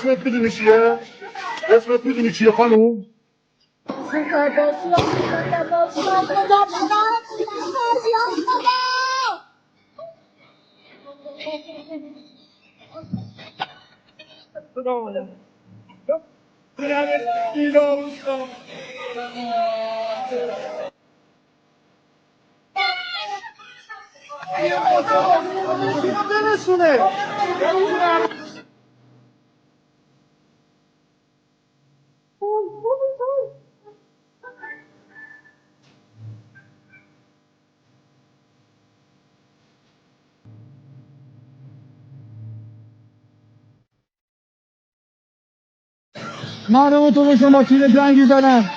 رسمت میدونی چیه؟ رسمت میدونی چیه خانوم؟ مردم تو بشن با تیر جنگی زدن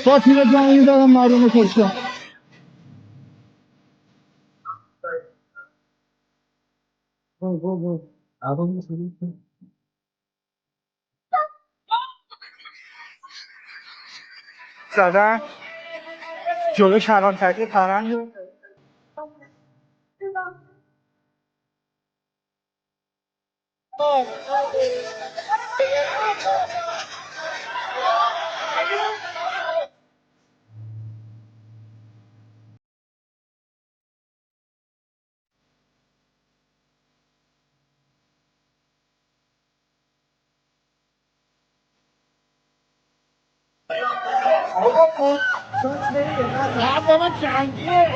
با تیر جنگی زدن مردم کشتن زدن جلو کلانتری پرنگ مردم جنگیه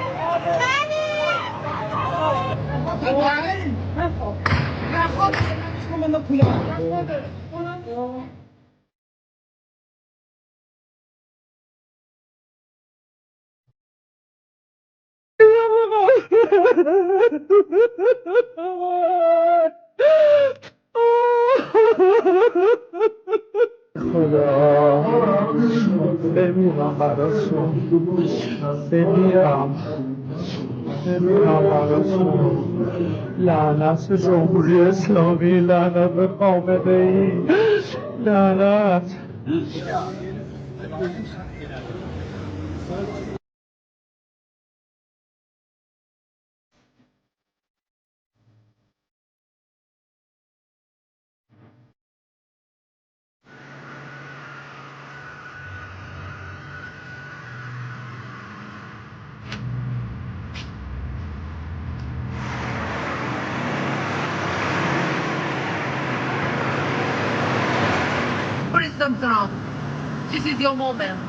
خدا بمیرم براتون بمیرم براتون لعنت به جمهوری اسلامی لعنت به خامنه ای لعنت President Trump, this is your moment.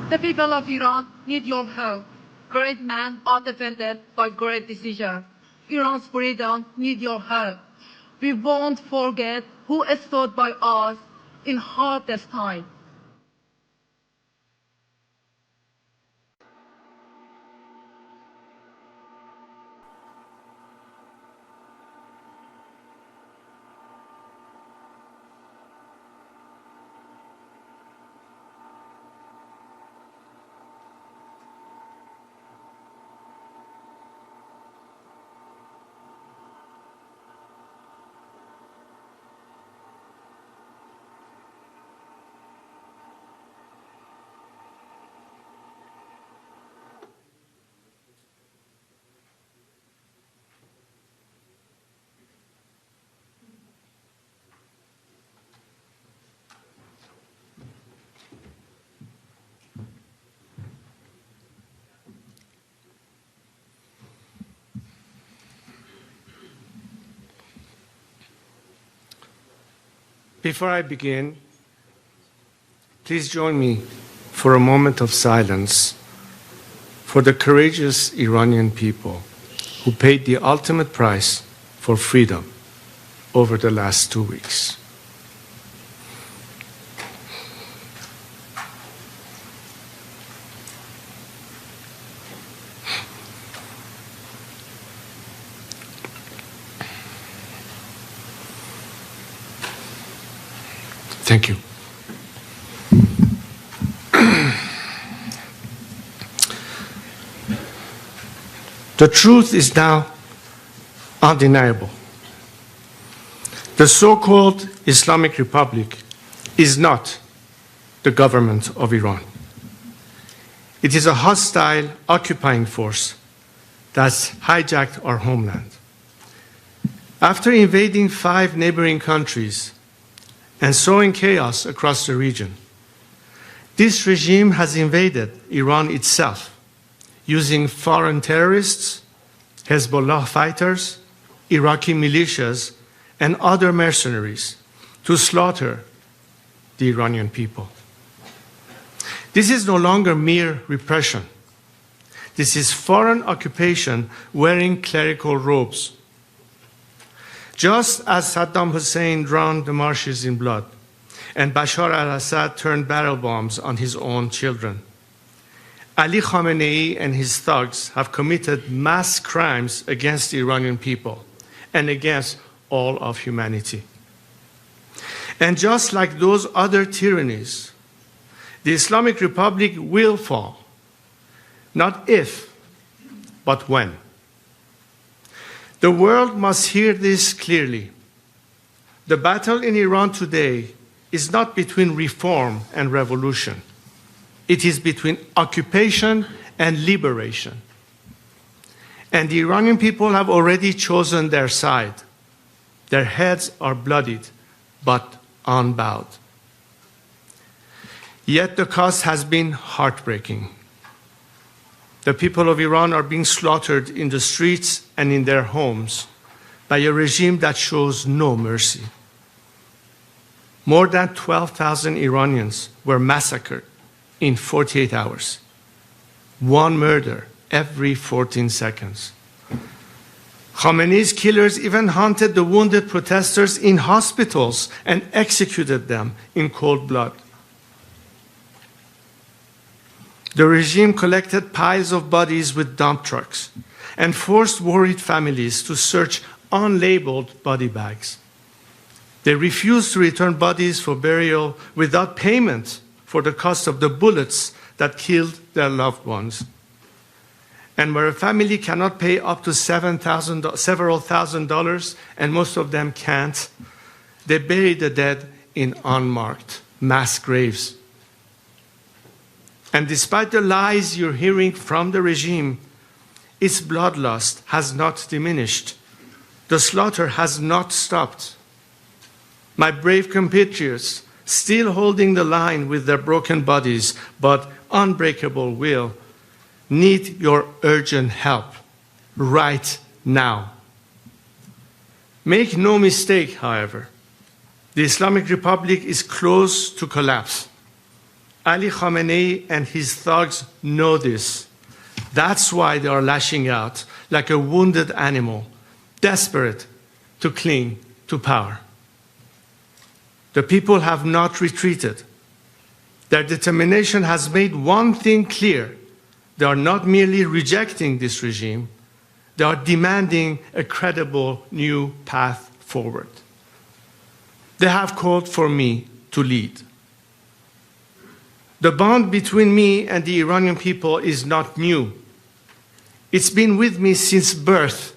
The people of Iran need your help. Great men are defended by great decisions. Iran's freedom needs your help. We won't forget who stood by us in hardest time. Before I begin, please join me for a moment of silence for the courageous Iranian people who paid the ultimate price for freedom over the last 2 weeks. Thank you. The truth is now undeniable. The so-called Islamic Republic is not the government of Iran. It is a hostile, occupying force that's hijacked our homeland. After invading 5 neighboring countries and sowing chaos across the region, this regime has invaded Iran itself, using foreign terrorists, Hezbollah fighters, Iraqi militias, and other mercenaries to slaughter the Iranian people. This is no longer mere repression. This is foreign occupation wearing clerical robes. Just as Saddam Hussein drowned the marshes in blood and Bashar al-Assad turned barrel bombs on his own children, Ali Khamenei and his thugs have committed mass crimes against the Iranian people and against all of humanity. And just like those other tyrannies, the Islamic Republic will fall, not if, but when. The world must hear this clearly. The battle in Iran today is not between reform and revolution. It is between occupation and liberation. And the Iranian people have already chosen their side. Their heads are bloodied, but unbowed. Yet the cost has been heartbreaking. The people of Iran are being slaughtered in the streets and in their homes by a regime that shows no mercy. More than 12,000 Iranians were massacred in 48 hours. 1 murder every 14 seconds. Khamenei's killers even hunted the wounded protesters in hospitals and executed them in cold blood. The regime collected piles of bodies with dump trucks and forced worried families to search unlabeled body bags. They refused to return bodies for burial without payment for the cost of the bullets that killed their loved ones. And where a family cannot pay up to several thousand dollars, and most of them can't, they bury the dead in unmarked mass graves. And despite the lies you're hearing from the regime, its bloodlust has not diminished. The slaughter has not stopped. My brave compatriots, still holding the line with their broken bodies but unbreakable will, need your urgent help right now. Make no mistake, however, the Islamic Republic is close to collapse. Ali Khamenei and his thugs know this. That's why they are lashing out like a wounded animal, desperate to cling to power. The people have not retreated. Their determination has made one thing clear. They are not merely rejecting this regime, they are demanding a credible new path forward. They have called for me to lead. The bond between me and the Iranian people is not new. It's been with me since birth,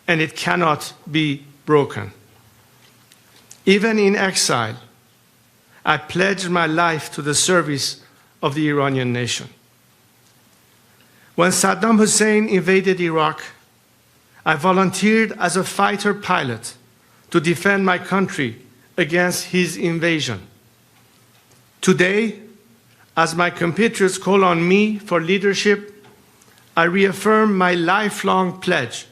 and it cannot be broken. Even in exile, I pledged my life to the service of the Iranian nation. When Saddam Hussein invaded Iraq, I volunteered as a fighter pilot to defend my country against his invasion. Today, as my compatriots call on me for leadership, I reaffirm my lifelong pledge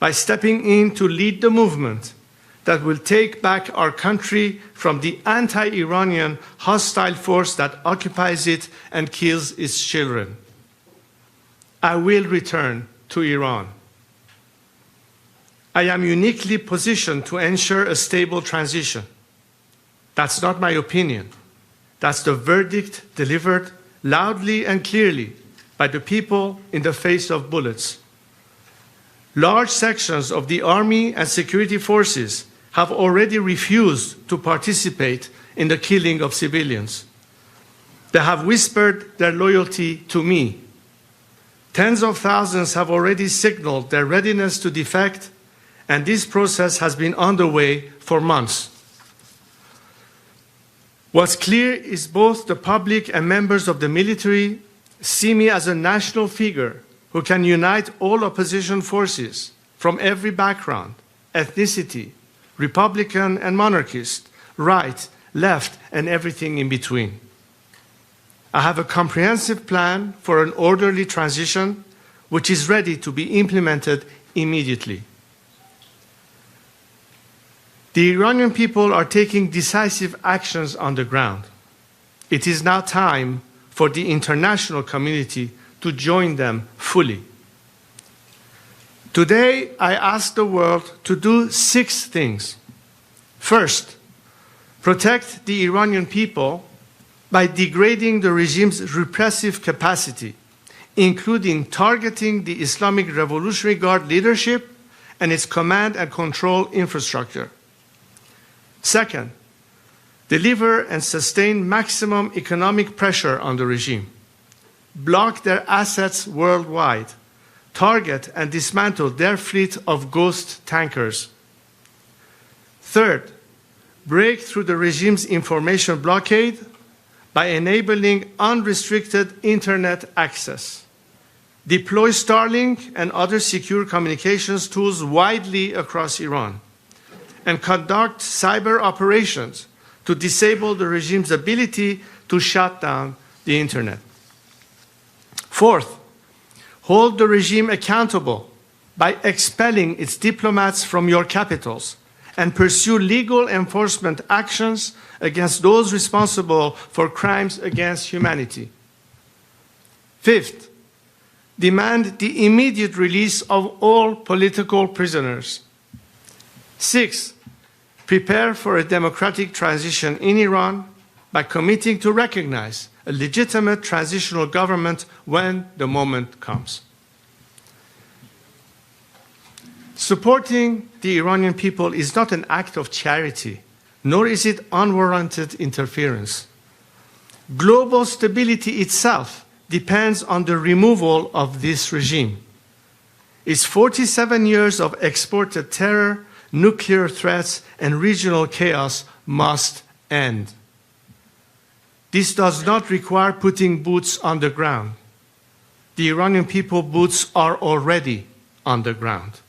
by stepping in to lead the movement that will take back our country from the anti-Iranian hostile force that occupies it and kills its children. I will return to Iran. I am uniquely positioned to ensure a stable transition. That's not my opinion. That's the verdict delivered loudly and clearly by the people in the face of bullets. Large sections of the army and security forces have already refused to participate in the killing of civilians. They have whispered their loyalty to me. Tens of thousands have already signaled their readiness to defect, and this process has been underway for months. What's clear is both the public and members of the military see me as a national figure who can unite all opposition forces from every background, ethnicity, Republican and monarchist, right, left, and everything in between. I have a comprehensive plan for an orderly transition, which is ready to be implemented immediately. The Iranian people are taking decisive actions on the ground. It is now time for the international community to join them fully. Today, I ask the world to do 6 things. First, protect the Iranian people by degrading the regime's repressive capacity, including targeting the Islamic Revolutionary Guard leadership and its command and control infrastructure. Second, deliver and sustain maximum economic pressure on the regime, block their assets worldwide, target and dismantle their fleet of ghost tankers. Third, break through the regime's information blockade by enabling unrestricted internet access. Deploy Starlink and other secure communications tools widely across Iran, and conduct cyber operations to disable the regime's ability to shut down the internet. Fourth, hold the regime accountable by expelling its diplomats from your capitals and pursue legal enforcement actions against those responsible for crimes against humanity. Fifth, demand the immediate release of all political prisoners. Sixth, prepare for a democratic transition in Iran by committing to recognize a legitimate transitional government when the moment comes. Supporting the Iranian people is not an act of charity, nor is it unwarranted interference. Global stability itself depends on the removal of this regime. Its 47 years of exported terror, nuclear threats, and regional chaos must end. This does not require putting boots on the ground. The Iranian people's boots are already on the ground.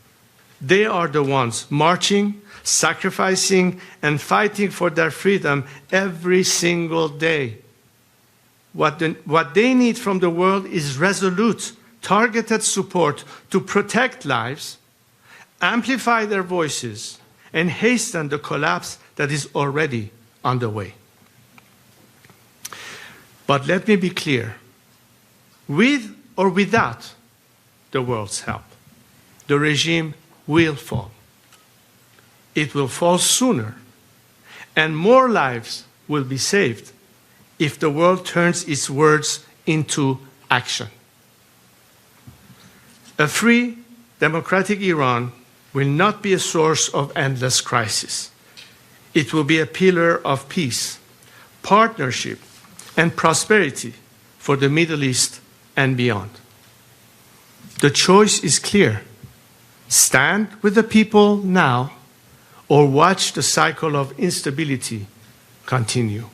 They are the ones marching, sacrificing, and fighting for their freedom every single day. What they need from the world is resolute, targeted support to protect lives, amplify their voices, and hasten the collapse that is already underway. But let me be clear, with or without the world's help, the regime will fall. It will fall sooner, and more lives will be saved if the world turns its words into action. A free, democratic Iran will not be a source of endless crisis. It will be a pillar of peace, partnership, and prosperity for the Middle East and beyond. The choice is clear. Stand with the people now, or watch the cycle of instability continue.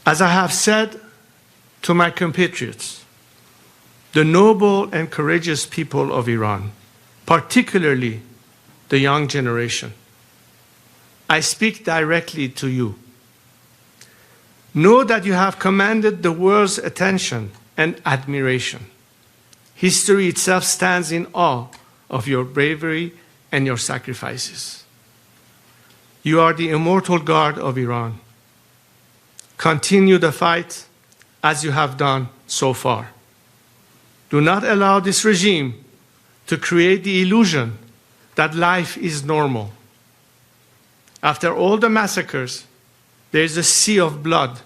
As I have said to my compatriots, the noble and courageous people of Iran, particularly the young generation, I speak directly to you. Know that you have commanded the world's attention and admiration. History itself stands in awe of your bravery and your sacrifices. You are the immortal guard of Iran. Continue the fight as you have done so far. Do not allow this regime to create the illusion that life is normal. After all the massacres, there is a sea of blood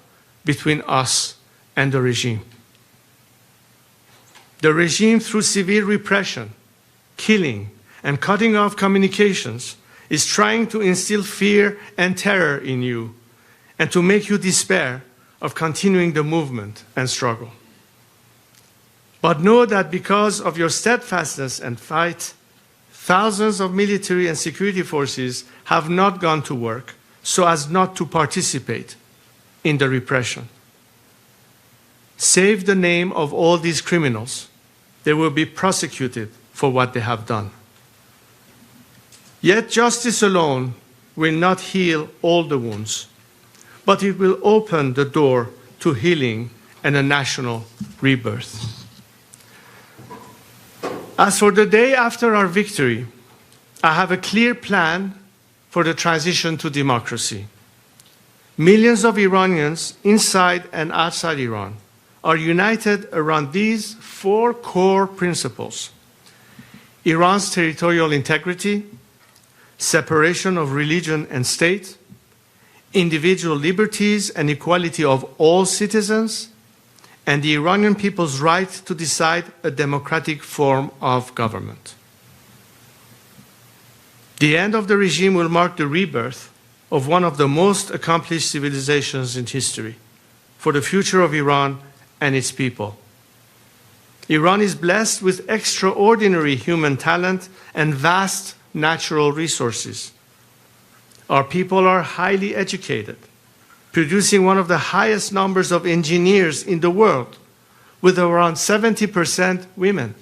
between us and the regime. The regime, through severe repression, killing, and cutting off communications, is trying to instill fear and terror in you and to make you despair of continuing the movement and struggle. But know that because of your steadfastness and fight, thousands of military and security forces have not gone to work so as not to participate in the repression. Save the name of all these criminals. They will be prosecuted for what they have done. Yet justice alone will not heal all the wounds, but it will open the door to healing and a national rebirth. As for the day after our victory, I have a clear plan for the transition to democracy. Millions of Iranians inside and outside Iran are united around these 4 core principles: Iran's territorial integrity, separation of religion and state, individual liberties and equality of all citizens, and the Iranian people's right to decide a democratic form of government. The end of the regime will mark the rebirth of one of the most accomplished civilizations in history for the future of Iran and its people. Iran is blessed with extraordinary human talent and vast natural resources. Our people are highly educated, producing one of the highest numbers of engineers in the world, with around 70% women.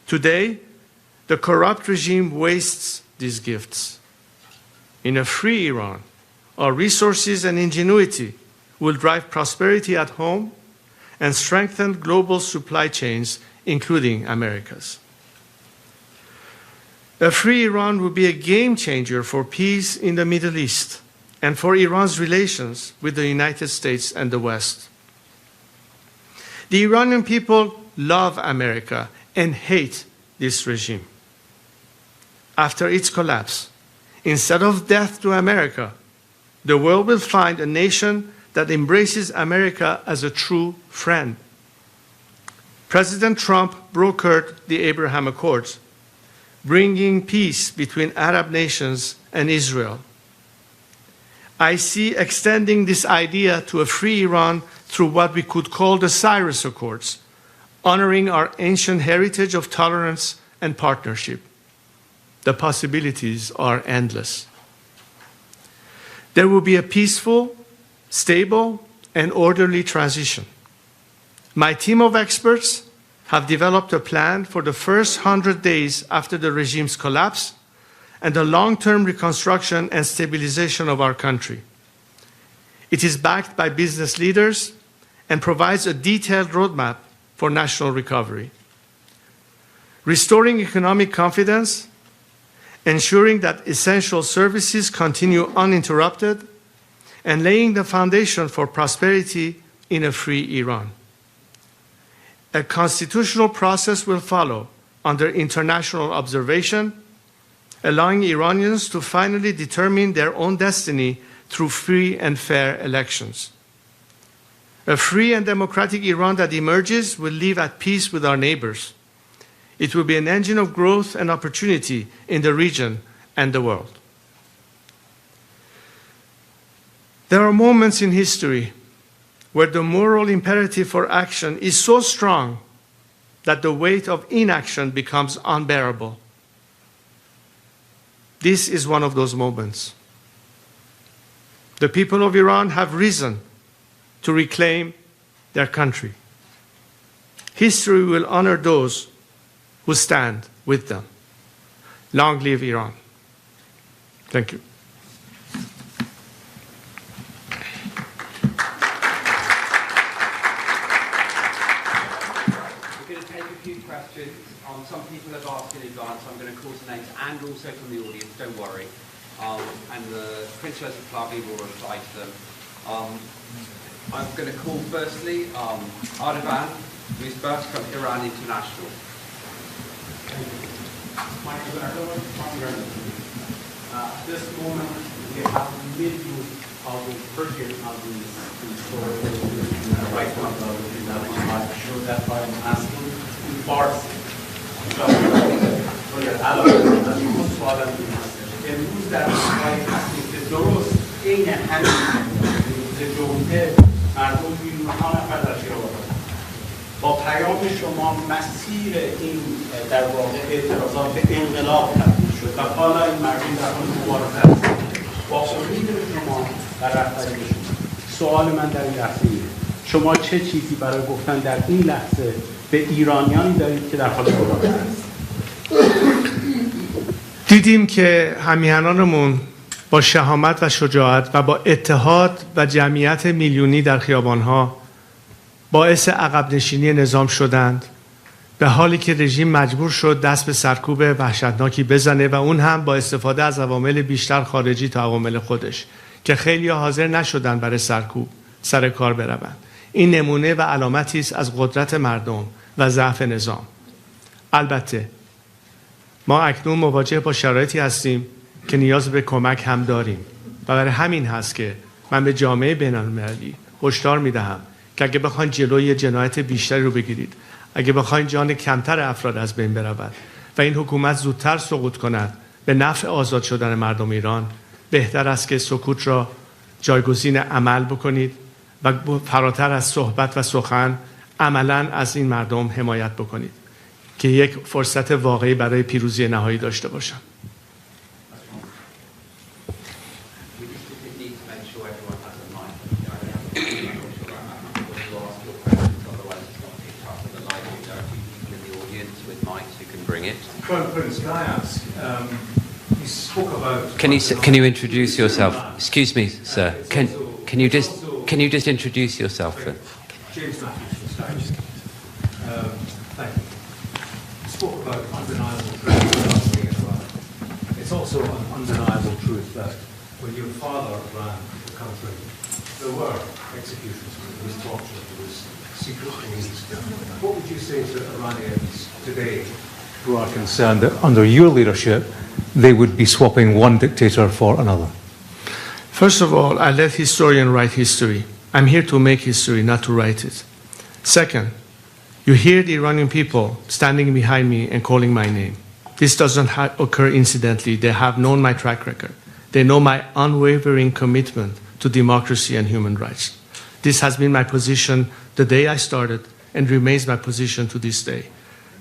Today, the corrupt regime wastes these gifts. In a free Iran, our resources and ingenuity will drive prosperity at home and strengthen global supply chains, including America's. A free Iran will be a game changer for peace in the Middle East and for Iran's relations with the United States and the West. The Iranian people love America and hate this regime. After its collapse, instead of death to America, the world will find a nation that embraces America as a true friend. President Trump brokered the Abraham Accords, bringing peace between Arab nations and Israel. I see extending this idea to a free Iran through what we could call the Cyrus Accords, honoring our ancient heritage of tolerance and partnership. The possibilities are endless. There will be a peaceful, stable, and orderly transition. My team of experts have developed a plan for the first 100 days after the regime's collapse and the long-term reconstruction and stabilization of our country. It is backed by business leaders and provides a detailed roadmap for national recovery. Restoring economic confidence, ensuring that essential services continue uninterrupted, and laying the foundation for prosperity in a free Iran. A constitutional process will follow under international observation, allowing Iranians to finally determine their own destiny through free and fair elections. A free and democratic Iran that emerges will live at peace with our neighbors. It will be an engine of growth and opportunity in the region and the world. There are moments in history where the moral imperative for action is so strong that the weight of inaction becomes unbearable. This is one of those moments. The people of Iran have risen to reclaim their country. History will honor those who stand with them. Long live Iran. Thank you. We're going to take a few questions on some people have asked in advance. I'm going to call some names and also from the audience, don't worry. And the Prince Reza Pahlavi will reply to them. I'm going to call firstly Ardavan, who's about to come to Iran International. My name is Ardavan. At this moment, we have millions of the Persian of these right now, I'm sure that's why I'm asking in Farsi. امروز در روزهای هستیم که درست عین همین روز جمعه مردم میلیون‌ها نفر در خیابان با پیام شما مسیر این در واقع اعتراضات به انقلاب تبدیل شد و حالا این مردم در حال مبارزه هستند با امید شما و رهبری شما. سوال من در این لحظه اینه شما چه چیزی برای گفتن در این لحظه به ایرانیانی دارید که در حال مبارزه هستند؟ دیدیم که همیهنانمون با شهامت و شجاعت و با اتحاد و جمعیت میلیونی در خیابانها باعث عقب نشینی نظام شدند، به حالی که رژیم مجبور شد دست به سرکوب وحشتناکی بزنه و اون هم با استفاده از عوامل بیشتر خارجی تا عوامل خودش که خیلی حاضر نشدن برای سرکوب سر کار بروند. این نمونه و علامتی است از قدرت مردم و ضعف نظام. البته ما اکنون مواجه با شرایطی هستیم که نیاز به کمک هم داریم و برای همین هست که من به جامعه بین‌المللی هشدار میدهم که اگه بخواین جلوی جنایت بیشتری رو بگیرید، اگه بخواین جان کمتر افراد از بین برود و این حکومت زودتر سقوط کند به نفع آزاد شدن مردم ایران، بهتر است که سکوت را جایگزین عمل بکنید و فراتر از صحبت و سخن عملاً از این مردم حمایت بکنید که یک فرصت واقعی برای پیروزی نهایی داشته باشند. Crown Prince, can I ask? You spoke about. Can you introduce yourself? Excuse me, sir. Can you just introduce yourself? James Matthews from Sky. Thank you. You spoke about undeniable truth. It's also an undeniable truth that when your father ran the country, there were executions, there was torture, there was secret police. What would you say to Iranians today who are concerned that under your leadership they would be swapping one dictator for another? First of all, I let historians write history. I'm here to make history, not to write it. Second, you hear the Iranian people standing behind me and calling my name. This doesn't occur incidentally. They have known my track record. They know my unwavering commitment to democracy and human rights. This has been my position the day I started and remains my position to this day.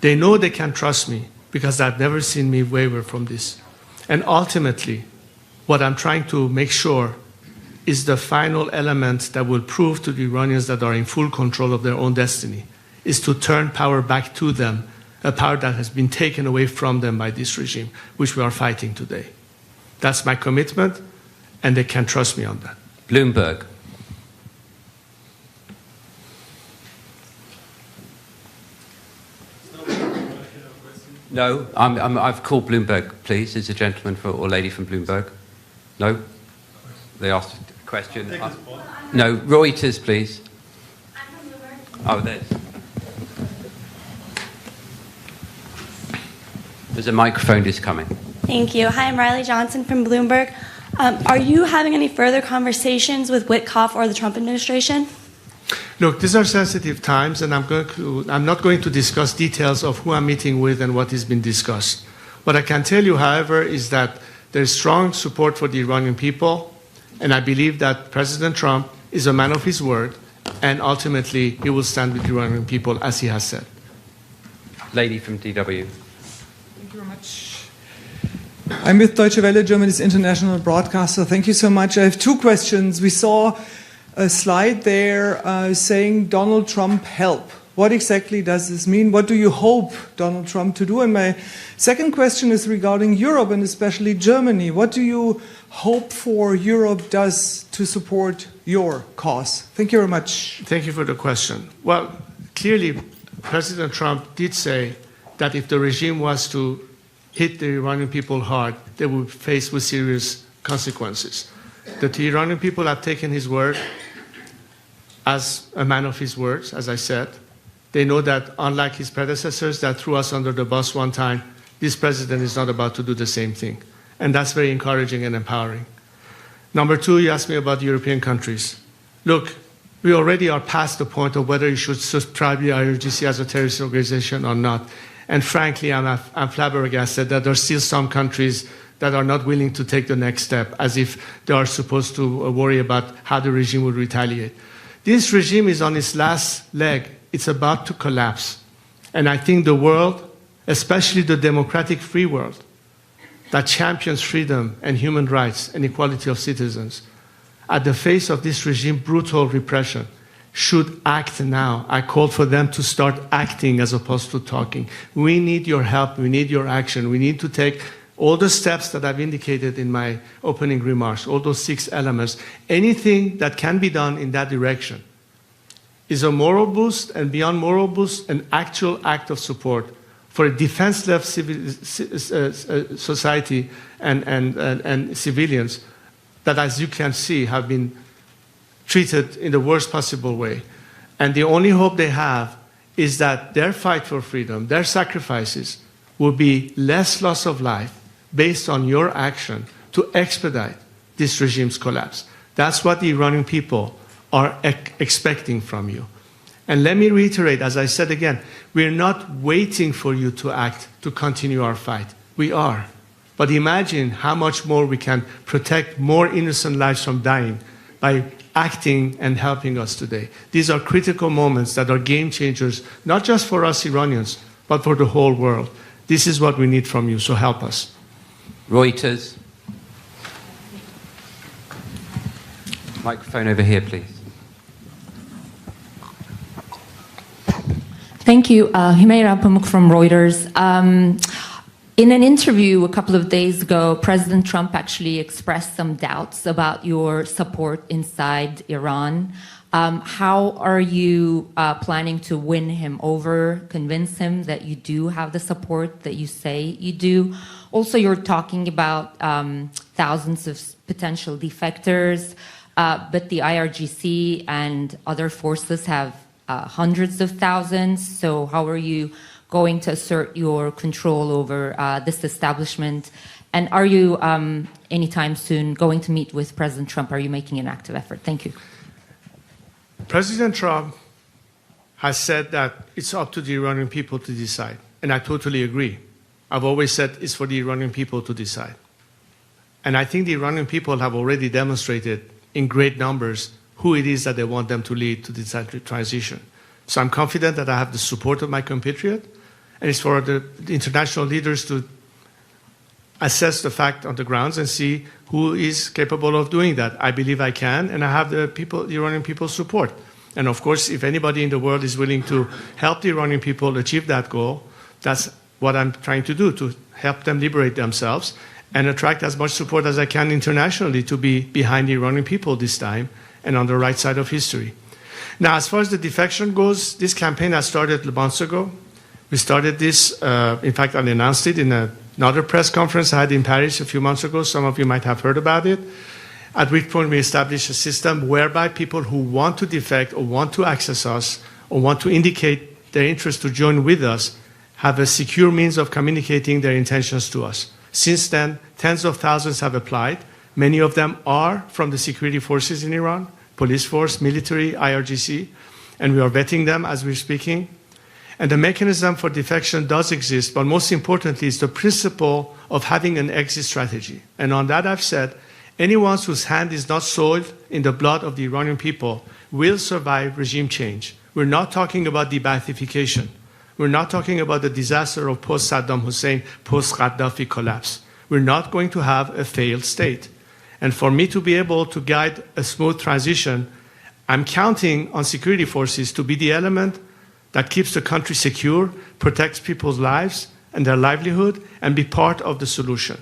They know they can trust me because they've never seen me waver from this. And ultimately, what I'm trying to make sure is the final element that will prove to the Iranians that are in full control of their own destiny, is to turn power back to them, a power that has been taken away from them by this regime, which we are fighting today. That's my commitment, and they can trust me on that. Bloomberg. No, I've called Bloomberg, please. Is a gentleman or lady from Bloomberg? No? They asked a question. No, Reuters, please. I'm from Bloomberg. Oh, there's a microphone just coming. Thank you. Hi, I'm Riley Johnson from Bloomberg. Are you having any further conversations with Witkoff or the Trump administration? Look, these are sensitive times, and I'm not going to discuss details of who I'm meeting with and what has been discussed. What I can tell you, however, is that there's strong support for the Iranian people, and I believe that President Trump is a man of his word, and ultimately he will stand with the Iranian people as he has said. Lady from DW. Thank you very much. I'm with Deutsche Welle, Germany's international broadcaster. Thank you so much. I have two questions. We saw a slide there saying Donald Trump help. What exactly does this mean? What do you hope Donald Trump to do? And my second question is regarding Europe and especially Germany. What do you hope for Europe does to support your cause? Thank you very much. Thank you for the question. Well, clearly, President Trump did say that if the regime was to hit the Iranian people hard, they would face with serious consequences. The Iranian people have taken his word as a man of his words, as I said. They know that unlike his predecessors that threw us under the bus one time, this president is not about to do the same thing. And that's very encouraging and empowering. Number two, you asked me about European countries. Look, we already are past the point of whether you should subscribe the IRGC as a terrorist organization or not. And frankly, I'm flabbergasted that there are still some countries that are not willing to take the next step, as if they are supposed to worry about how the regime would retaliate. This regime is on its last leg. It's about to collapse. And I think the world, especially the democratic free world, that champions freedom and human rights and equality of citizens, at the face of this regime brutal repression, should act now. I call for them to start acting as opposed to talking. We need your help. We need your action. We need to take all the steps that I've indicated in my opening remarks, all those 6 elements. Anything that can be done in that direction is a moral boost, and beyond moral boost, an actual act of support for a defenseless society and civilians that, as you can see, have been treated in the worst possible way. And the only hope they have is that their fight for freedom, their sacrifices, will be less loss of life based on your action to expedite this regime's collapse. That's what the Iranian people are expecting from you. And let me reiterate, as I said again, we're not waiting for you to act to continue our fight. We are. But imagine how much more we can protect more innocent lives from dying by acting and helping us today. These are critical moments that are game changers, not just for us Iranians, but for the whole world. This is what we need from you, so help us. Reuters. Microphone over here, please. Thank you. Humaira Pamuk from Reuters. In an interview a couple of days ago, President Trump actually expressed some doubts about your support inside Iran. How are you planning to win him over, convince him that you do have the support that you say you do? Also, you're talking about thousands of potential defectors, but the IRGC and other forces have hundreds of thousands. So how are you going to assert your control over this establishment? And are you, anytime soon, going to meet with President Trump? Are you making an active effort? Thank you. President Trump has said that it's up to the Iranian people to decide. And I totally agree. I've always said it's for the Iranian people to decide. And I think the Iranian people have already demonstrated in great numbers who it is that they want them to lead to this transition. So I'm confident that I have the support of my compatriot, and it's for the international leaders to assess the fact on the grounds and see who is capable of doing that. I believe I can, and I have the Iranian people's support. And of course, if anybody in the world is willing to help the Iranian people achieve that goal, that's what I'm trying to do, to help them liberate themselves and attract as much support as I can internationally to be behind the Iranian people this time and on the right side of history. Now, as far as the defection goes, this campaign has started months ago. We started this, in fact, I announced it in another press conference I had in Paris a few months ago. Some of you might have heard about it. At which point we established a system whereby people who want to defect or want to access us or want to indicate their interest to join with us have a secure means of communicating their intentions to us. Since then, tens of thousands have applied. Many of them are from the security forces in Iran, police force, military, IRGC, and we are vetting them as we're speaking. And the mechanism for defection does exist, but most importantly is the principle of having an exit strategy. And on that I've said, anyone whose hand is not soiled in the blood of the Iranian people will survive regime change. We're not talking about de-Baathification. We're not talking about the disaster of post-Saddam Hussein, post-Gaddafi collapse. We're not going to have a failed state. And for me to be able to guide a smooth transition, I'm counting on security forces to be the element that keeps the country secure, protects people's lives and their livelihood, and be part of the solution.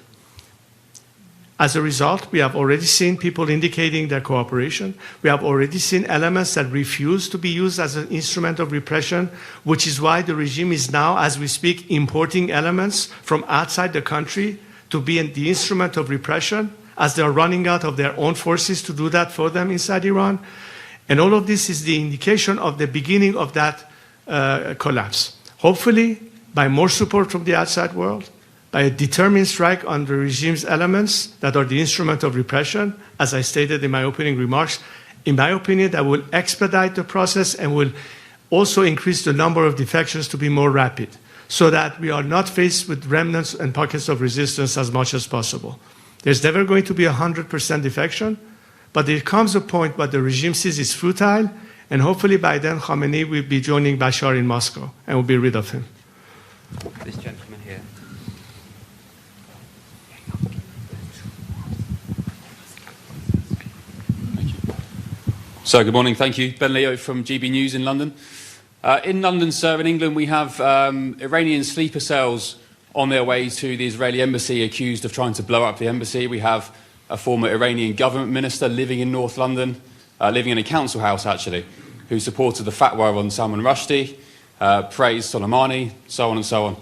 As a result, we have already seen people indicating their cooperation. We have already seen elements that refuse to be used as an instrument of repression, which is why the regime is now, as we speak, importing elements from outside the country to be the instrument of repression, as they're running out of their own forces to do that for them inside Iran. And all of this is the indication of the beginning of that collapse. Hopefully, by more support from the outside world, by a determined strike on the regime's elements that are the instrument of repression, as I stated in my opening remarks, in my opinion, that will expedite the process and will also increase the number of defections to be more rapid, so that we are not faced with remnants and pockets of resistance as much as possible. There's never going to be 100% defection, but there comes a point where the regime sees it's futile, and hopefully by then Khamenei will be joining Bashar in Moscow and will be rid of him. This gentleman here. So, good morning. Thank you. Ben Leo from GB News in London. In London, sir, in England, we have Iranian sleeper cells on their way to the Israeli embassy accused of trying to blow up the embassy. We have a former Iranian government minister living in North London, living in a council house, actually, who supported the fatwa on Salman Rushdie, praised Soleimani, so on and so on.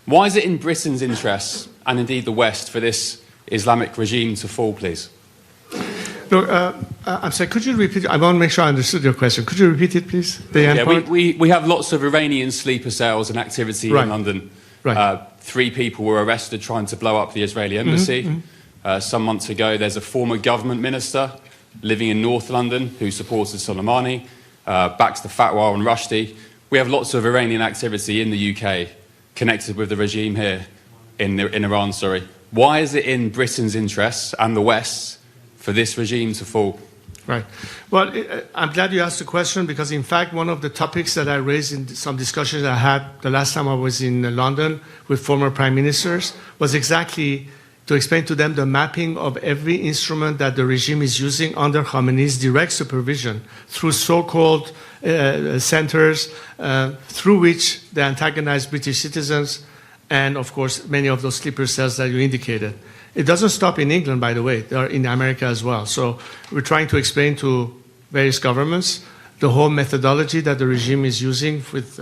Why is it in Britain's interests, and indeed the West, for this Islamic regime to fall, please? Look, I'm sorry, could you repeat? I want to make sure I understood your question. Could you repeat it, please? The end point? We have lots of Iranian sleeper cells and activity in London. Right. 3 people were arrested trying to blow up the Israeli embassy. Some months ago, there's a former government minister living in North London who supported Soleimani, backs the fatwa on Rushdie. We have lots of Iranian activity in the UK connected with the regime here in Iran. Sorry. Why is it in Britain's interests and the West's for this regime to fall? Right. Well, I'm glad you asked the question because, in fact, one of the topics that I raised in some discussions I had the last time I was in London with former prime ministers was exactly to explain to them the mapping of every instrument that the regime is using under Khamenei's direct supervision through so-called centers through which they antagonize British citizens and, of course, many of those sleeper cells that you indicated. It doesn't stop in England, by the way. They are in America as well. So we're trying to explain to various governments the whole methodology that the regime is using with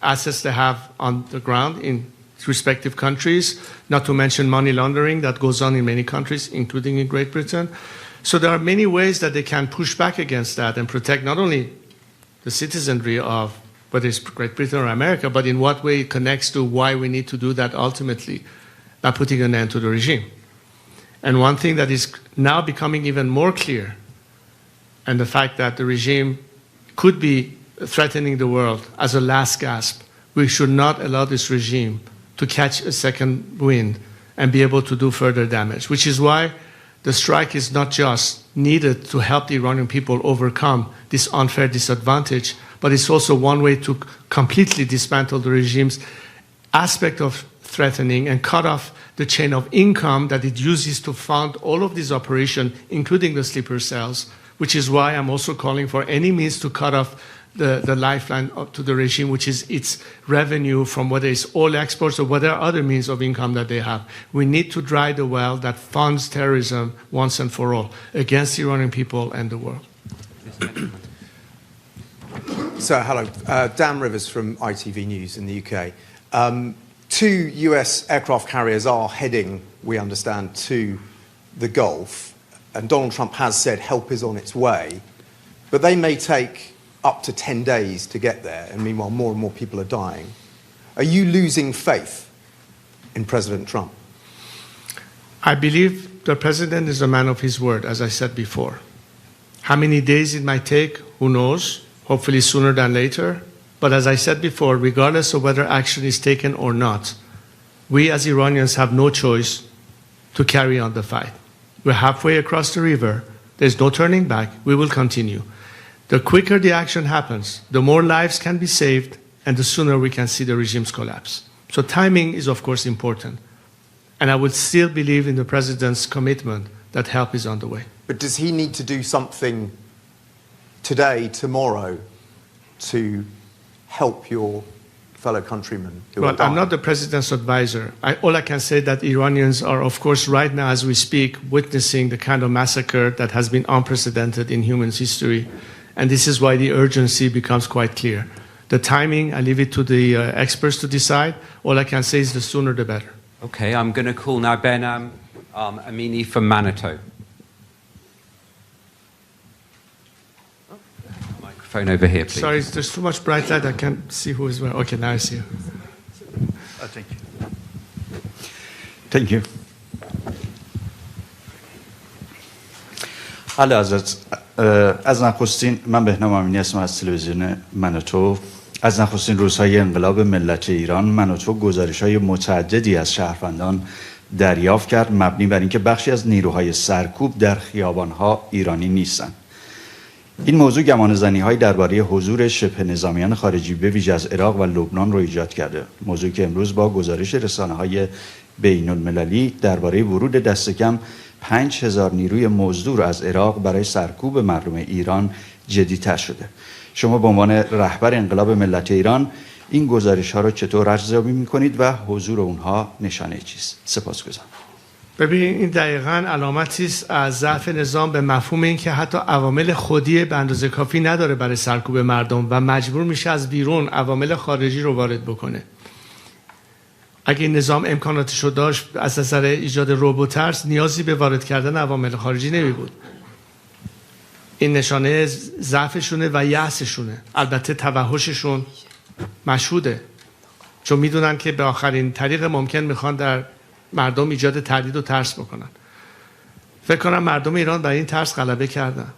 assets they have on the ground in respective countries, not to mention money laundering that goes on in many countries, including in Great Britain. So there are many ways that they can push back against that and protect not only the citizenry of whether it's Great Britain or America, but in what way it connects to why we need to do that ultimately by putting an end to the regime. And one thing that is now becoming even more clear, and the fact that the regime could be threatening the world as a last gasp, we should not allow this regime to catch a second wind and be able to do further damage, which is why the strike is not just needed to help the Iranian people overcome this unfair disadvantage, but it's also one way to completely dismantle the regime's aspect of threatening and cut off the chain of income that it uses to fund all of these operations, including the sleeper cells, which is why I'm also calling for any means to cut off the lifeline to the regime, which is its revenue from whether it's oil exports or whatever other means of income that they have. We need to dry the well that funds terrorism once and for all against the Iranian people and the world. So, hello. Dan Rivers from ITV News in the UK. 2 US aircraft carriers are heading, we understand, to the Gulf, and Donald Trump has said help is on its way, but they may take up to 10 days to get there, and meanwhile more and more people are dying. Are you losing faith in President Trump? I believe the president is a man of his word, as I said before. How many days it might take, who knows, hopefully sooner than later. But as I said before, regardless of whether action is taken or not, we as Iranians have no choice to carry on the fight. We're halfway across the river. There's no turning back. We will continue. The quicker the action happens, the more lives can be saved, and the sooner we can see the regime's collapse. So timing is, of course, important. And I would still believe in the president's commitment that help is on the way. But does he need to do something today, tomorrow, to help your fellow countrymen who are Well, dying. I'm not the president's advisor. All I can say that Iranians are, of course, right now as we speak, witnessing the kind of massacre that has been unprecedented in human history. And this is why the urgency becomes quite clear. The timing, I leave it to the experts to decide. All I can say is the sooner the better. Okay, I'm going to call now Benham Amini from Manitou. Microphone over here, please. Sorry, there's too much bright light. I can't see who is where. Okay, now I see you. Thank you. Thank you. علی حضرت از نخستین من بهنام امینی هستم از تلویزیون منوتو. از نخستین روزهای انقلاب ملت ایران منوتو گزارش‌های متعددی از شهروندان دریافت کرد مبنی بر اینکه بخشی از نیروهای سرکوب در خیابان‌ها ایرانی نیستند. این موضوع گمانه‌زنی‌های درباره حضور شبه نظامیان خارجی به ویژه از عراق و لبنان رو ایجاد کرده. موضوعی که امروز با گزارش رسانه‌های بین‌المللی درباره ورود دست کم 5000 نیروی مزدور از عراق برای سرکوب مردم ایران جدی‌تر شده. شما به عنوان رهبر انقلاب ملت ایران این گزارش‌ها رو چطور ارزیابی می‌کنید و حضور اونها نشانه چیست؟ سپاسگزارم. ببین این دقیقاً علامتی است از ضعف نظام به مفهوم این که حتی عوامل خودی به اندازه کافی نداره برای سرکوب مردم و مجبور میشه از بیرون عوامل خارجی رو وارد بکنه. اگه این نظام امکاناتش رو داشت از نظر ایجاد رعب و ترس نیازی به وارد کردن عوامل خارجی نمی بود. این نشانه ضعفشونه و یأسشونه. البته توحششون مشهوده چون میدونن که به آخرین طریق ممکن میخوان در مردم ایجاد تردید و ترس بکنن. فکر کنم مردم ایران برای این ترس غلبه کردن.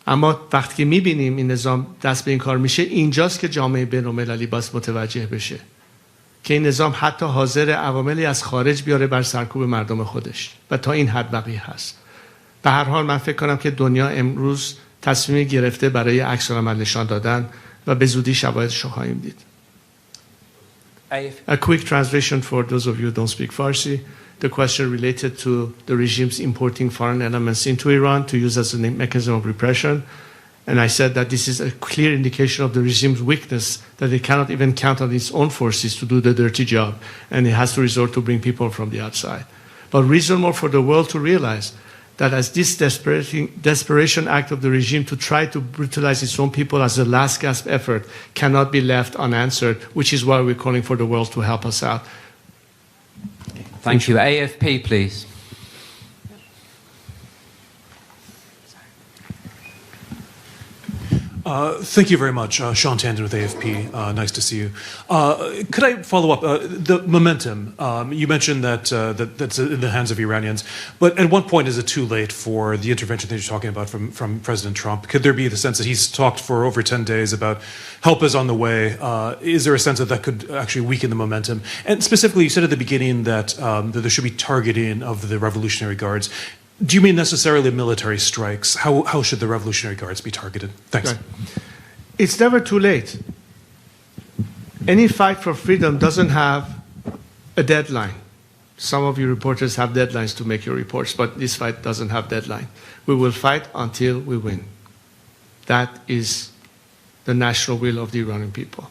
اما وقتی که میبینیم این نظام دست به این کار میشه اینجاست که جامعه بین‌المللی باید متوجه بشه که این نظام حتی حاضر عواملی از خارج بیاره بر سرکوب مردم خودش و تا این حد بقیه هست. به هر حال من فکر کنم که دنیا امروز تصمیم گرفته برای عکس‌العمل نشان دادن و به زودی شواهدش رو خواهیم دید. A quick translation for those of you who don't speak Farsi. The question related to the regimes importing foreign elements into Iran to use as a mechanism of repression. And I said that this is a clear indication of the regime's weakness, that it cannot even count on its own forces to do the dirty job, and it has to resort to bring people from the outside. But reason more for the world to realize that as this desperation act of the regime to try to brutalize its own people as a last gasp effort cannot be left unanswered, which is why we're calling for the world to help us out. Thank you. AFP, please. Thank you very much. Sean Tandon with AFP. Nice to see you. Could I follow up? The momentum, you mentioned that that's in the hands of Iranians, but at what point is it too late for the intervention that you're talking about from President Trump? Could there be the sense that he's talked for over 10 days about help is on the way? Is there a sense that that could actually weaken the momentum? And specifically, you said at the beginning that there should be targeting of the Revolutionary Guards. Do you mean necessarily military strikes? How should the Revolutionary Guards be targeted? Thanks. Right. It's never too late. Any fight for freedom doesn't have a deadline. Some of you reporters have deadlines to make your reports, but this fight doesn't have deadline. We will fight until we win. That is the national will of the Iranian people.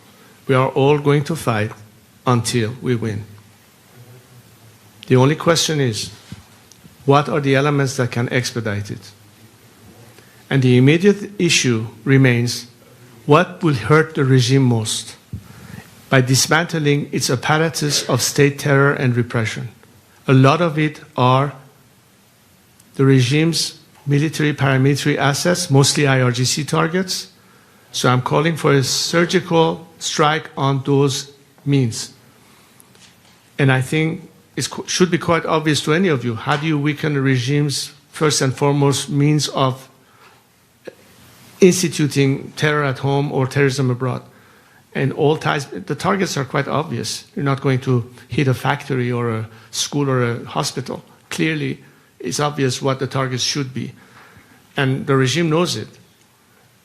We are all going to fight until we win. The only question is, what are the elements that can expedite it? And the immediate issue remains, what will hurt the regime most? By dismantling its apparatus of state terror and repression. A lot of it are the regime's military, paramilitary assets, mostly IRGC targets. So I'm calling for a surgical strike on those means. And I think it should be quite obvious to any of you. How do you weaken a regime's first and foremost means of instituting terror at home or terrorism abroad? And all ties, the targets are quite obvious. You're not going to hit a factory or a school or a hospital. Clearly, it's obvious what the targets should be. And the regime knows it.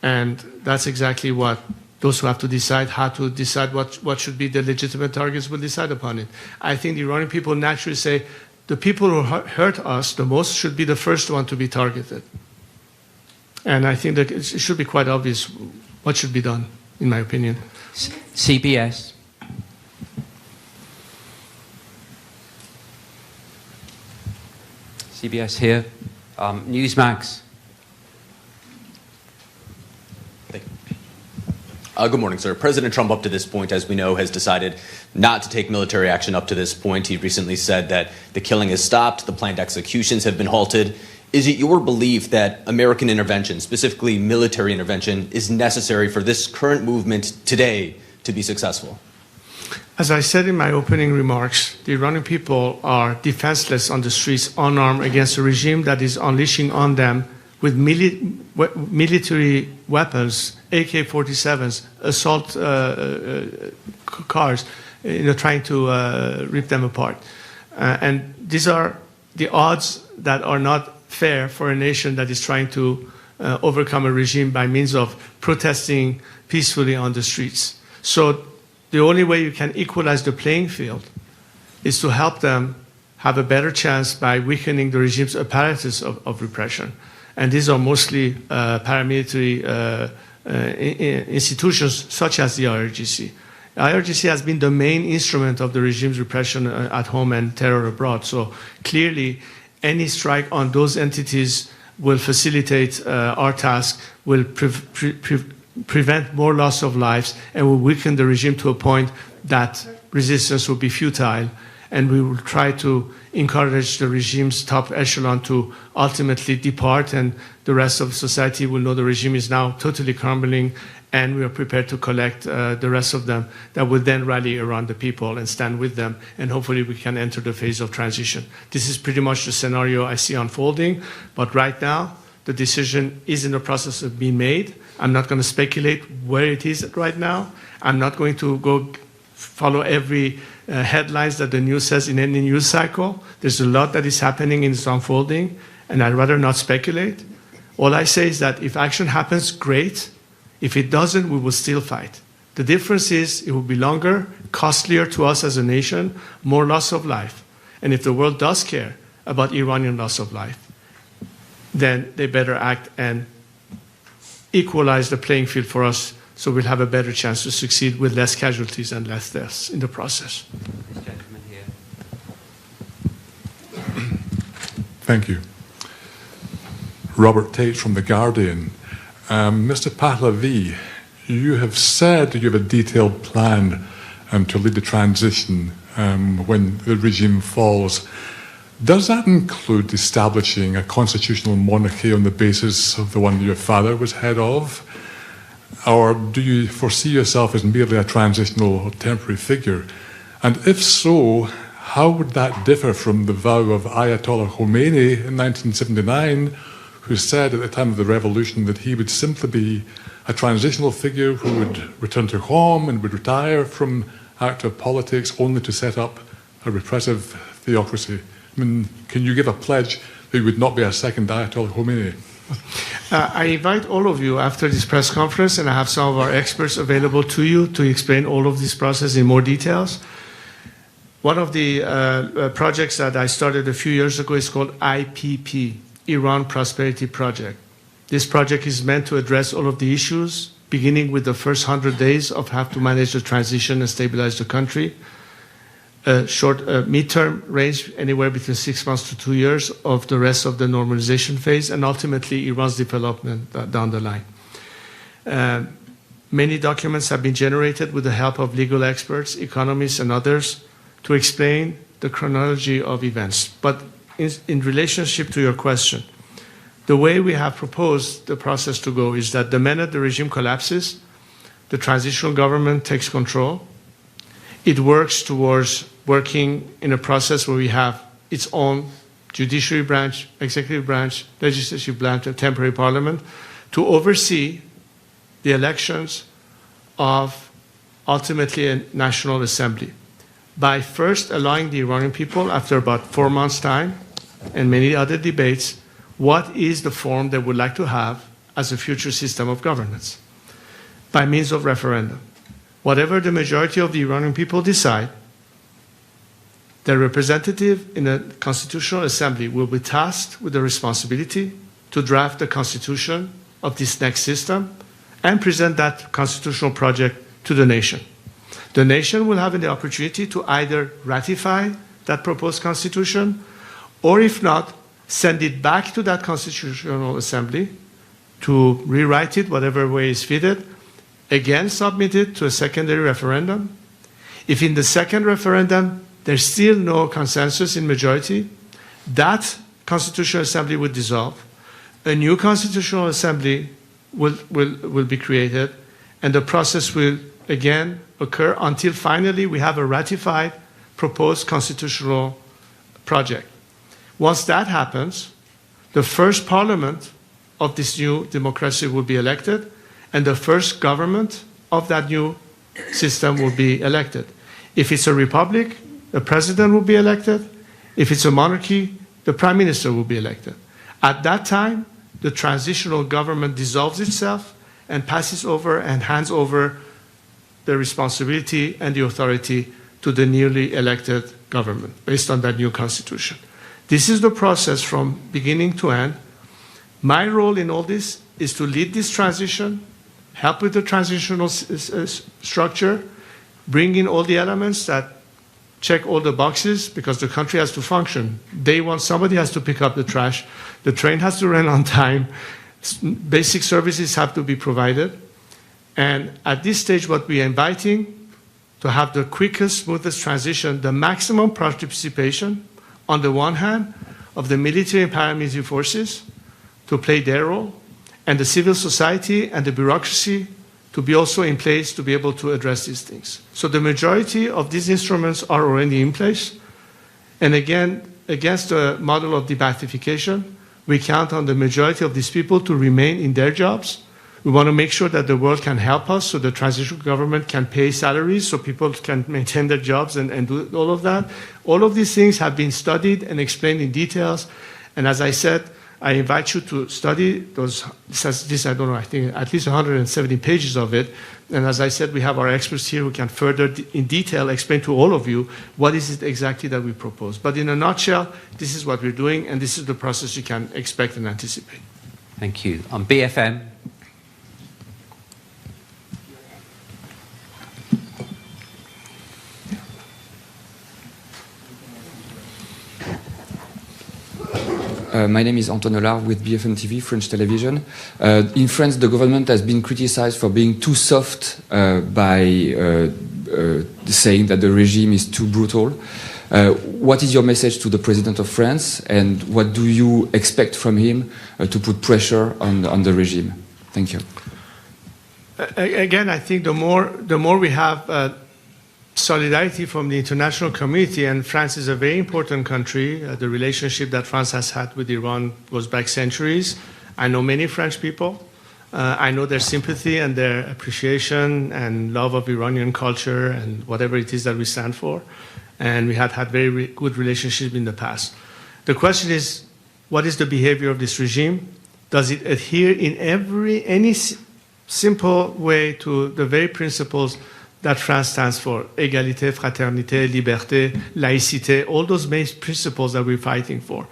And that's exactly what those who have to decide how to decide what should be the legitimate targets will decide upon it. I think the Iranian people naturally say the people who hurt us the most should be the first one to be targeted. And I think that it should be quite obvious what should be done, in my opinion. CBS. CBS here. Newsmax. Good morning, sir. President Trump, up to this point, as we know, has decided not to take military action up to this point. He recently said that the killing has stopped, the planned executions have been halted. Is it your belief that American intervention, specifically military intervention, is necessary for this current movement today to be successful? As I said in my opening remarks, the Iranian people are defenseless on the streets, unarmed against a regime that is unleashing on them with military weapons, AK-47s, assault cars, trying to rip them apart. And these are the odds that are not fair for a nation that is trying to overcome a regime by means of protesting peacefully on the streets. So the only way you can equalize the playing field is to help them have a better chance by weakening the regime's apparatus of repression. And these are mostly paramilitary institutions such as the IRGC. IRGC has been the main instrument of the regime's repression at home and terror abroad. So clearly, any strike on those entities will facilitate our task, will prevent more loss of lives, and will weaken the regime to a point that resistance will be futile. And we will try to encourage the regime's top echelon to ultimately depart, and the rest of society will know the regime is now totally crumbling, and we are prepared to collect the rest of them that will then rally around the people and stand with them, and hopefully we can enter the phase of transition. This is pretty much the scenario I see unfolding, but right now the decision is in the process of being made. I'm not going to speculate where it is right now. I'm not going to go follow every headlines that the news says in any news cycle. There's a lot that is happening and it's unfolding, and I'd rather not speculate. All I say is that if action happens, great. If it doesn't, we will still fight. The difference is it will be longer, costlier to us as a nation, more loss of life. And if the world does care about Iranian loss of life, then they better act and equalize the playing field for us, so we'll have a better chance to succeed with less casualties and less deaths in the process. This gentleman here. Thank you. Robert Tate from The Guardian. Mr. Pahlavi, you have said that you have a detailed plan to lead the transition when the regime falls. Does that include establishing a constitutional monarchy on the basis of the one your father was head of? Or do you foresee yourself as merely a transitional or temporary figure? And if so, how would that differ from the vow of Ayatollah Khomeini in 1979, who said at the time of the revolution that he would simply be a transitional figure who would return to home and would retire from active politics only to set up a repressive theocracy? I mean, can you give a pledge that you would not be a second Ayatollah Khomeini? I invite all of you after this press conference, and I have some of our experts available to you to explain all of this process in more details. One of the projects that I started a few years ago is called IPP, Iran Prosperity Project. This project is meant to address all of the issues, beginning with the first 100 days of how to manage the transition and stabilize the country. Short midterm range, anywhere between 6 months to 2 years of the rest of the normalization phase, and ultimately Iran's development down the line. Many documents have been generated with the help of legal experts, economists, and others to explain the chronology of events. But in relationship to your question, the way we have proposed the process to go is that the minute the regime collapses, the transitional government takes control. It works towards working in a process where we have its own judiciary branch, executive branch, legislative branch, and temporary parliament to oversee the elections of ultimately a national assembly. By first allowing the Iranian people, after about 4 months' time and many other debates, what is the form they would like to have as a future system of governance by means of referendum. Whatever the majority of the Iranian people decide, the representative in a constitutional assembly will be tasked with the responsibility to draft the constitution of this next system and present that constitutional project to the nation. The nation will have the opportunity to either ratify that proposed constitution, or if not, send it back to that Constitutional Assembly to rewrite it whatever way is fitted, again submit it to a secondary referendum. If in the second referendum there's still no consensus in majority, that Constitutional Assembly would dissolve. A new Constitutional Assembly will be created, and the process will again occur until finally we have a ratified proposed constitutional project. Once that happens, the first parliament of this new democracy will be elected, and the first government of that new system will be elected. If it's a republic, the president will be elected. If it's a monarchy, the prime minister will be elected. At that time, the transitional government dissolves itself and passes over and hands over the responsibility and the authority to the newly elected government based on that new constitution. This is the process from beginning to end. My role in all this is to lead this transition, help with the transitional structure, bring in all the elements that check all the boxes, because the country has to function. Day one, somebody has to pick up the trash. The train has to run on time. Basic services have to be provided. And at this stage, what we are inviting to have the quickest, smoothest transition, the maximum participation, on the one hand, of the military and paramilitary forces to play their role, and the civil society and the bureaucracy to be also in place to be able to address these things. So the majority of these instruments are already in place. And again, against the model of debathification, we count on the majority of these people to remain in their jobs. We want to make sure that the world can help us, so the transitional government can pay salaries so people can maintain their jobs and do all of that. All of these things have been studied and explained in details. And as I said, I invite you to study this, I don't know, I think at least 170 pages of it. And as I said, we have our experts here who can further in detail explain to all of you what is it exactly that we propose. But in a nutshell, this is what we're doing, and this is the process you can expect and anticipate. Thank you. On BFM. My name is Antoine Hollard with BFM TV, French television. In France, the government has been criticized for being too soft by saying that the regime is too brutal. What is your message to the President of France, and what do you expect from him to put pressure on the regime? Thank you. Again, I think the more we have solidarity from the international community, and France is a very important country. The relationship that France has had with Iran goes back centuries. I know many French people. I know their sympathy and their appreciation and love of Iranian culture and whatever it is that we stand for. And we had very good relationship in the past. The question is, what is the behavior of this regime? Does it adhere in any simple way to the very principles that France stands for: égalité, fraternité, liberté, laïcité, all those main principles that we're fighting for?